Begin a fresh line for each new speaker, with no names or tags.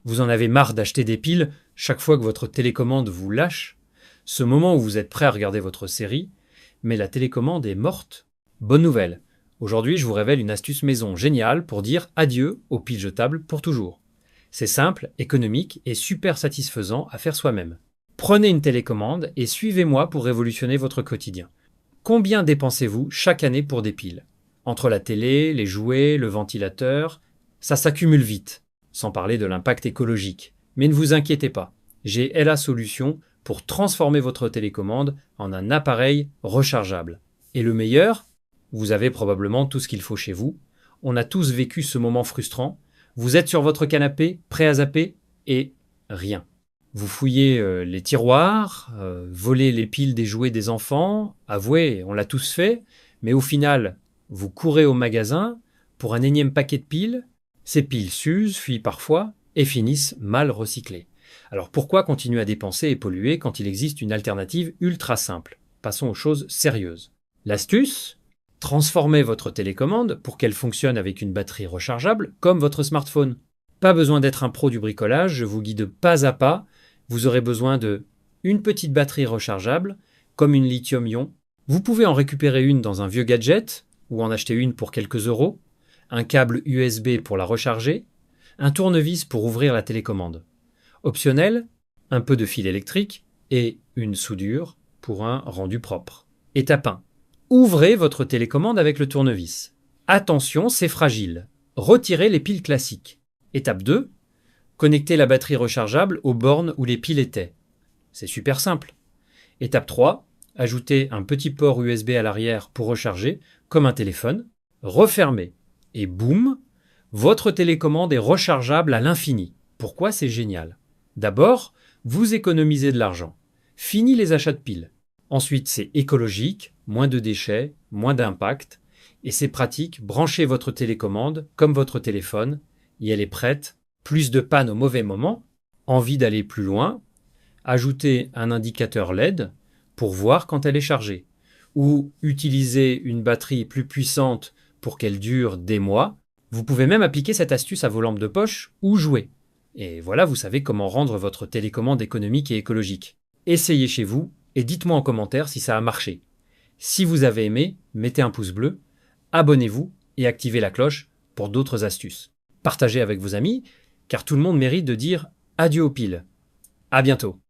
Vous en avez marre d'acheter des piles chaque fois que votre télécommande vous lâche? Ce moment où vous êtes prêt à regarder votre série, mais la télécommande est morte? Bonne nouvelle! Aujourd'hui, je vous révèle une astuce maison géniale pour dire adieu aux piles jetables pour toujours. C'est simple, économique et super satisfaisant à faire soi-même. Prenez une télécommande et suivez-moi pour révolutionner votre quotidien. Combien dépensez-vous chaque année pour des piles? Entre la télé, les jouets, le ventilateur, ça s'accumule vite, sans parler de l'impact écologique. Mais ne vous inquiétez pas, j'ai LA Solutions pour transformer votre télécommande en un appareil rechargeable. Et le meilleur, vous avez probablement tout ce qu'il faut chez vous. On a tous vécu ce moment frustrant. Vous êtes sur votre canapé, prêt à zapper, et rien. Vous fouillez les tiroirs, volez les piles des jouets des enfants. Avouez, on l'a tous fait. Mais au final, vous courez au magasin pour un énième paquet de piles. Ces piles s'usent, fuient parfois et finissent mal recyclées. Alors pourquoi continuer à dépenser et polluer quand il existe une alternative ultra simple? Passons aux choses sérieuses. L'astuce? Transformez votre télécommande pour qu'elle fonctionne avec une batterie rechargeable comme votre smartphone. Pas besoin d'être un pro du bricolage, je vous guide pas à pas. Vous aurez besoin de une petite batterie rechargeable, comme une lithium-ion. Vous pouvez en récupérer une dans un vieux gadget, ou en acheter une pour quelques euros, un câble USB pour la recharger, un tournevis pour ouvrir la télécommande. Optionnel, un peu de fil électrique et une soudure pour un rendu propre. Étape 1. Ouvrez votre télécommande avec le tournevis. Attention, c'est fragile. Retirez les piles classiques. Étape 2. Connectez la batterie rechargeable aux bornes où les piles étaient. C'est super simple. Étape 3. Ajoutez un petit port USB à l'arrière pour recharger, comme un téléphone. Refermez. Et boum, votre télécommande est rechargeable à l'infini. Pourquoi c'est génial? D'abord, vous économisez de l'argent. Fini les achats de piles. Ensuite, c'est écologique, moins de déchets, moins d'impact. Et c'est pratique, branchez votre télécommande comme votre téléphone et elle est prête. Plus de panne au mauvais moment. Envie d'aller plus loin? Ajoutez un indicateur LED pour voir quand elle est chargée. Ou utilisez une batterie plus puissante pour qu'elle dure des mois. Vous pouvez même appliquer cette astuce à vos lampes de poche ou jouets. Et voilà, vous savez comment rendre votre télécommande économique et écologique. Essayez chez vous et dites-moi en commentaire si ça a marché. Si vous avez aimé, mettez un pouce bleu, abonnez-vous et activez la cloche pour d'autres astuces. Partagez avec vos amis, car tout le monde mérite de dire adieu aux piles. À bientôt.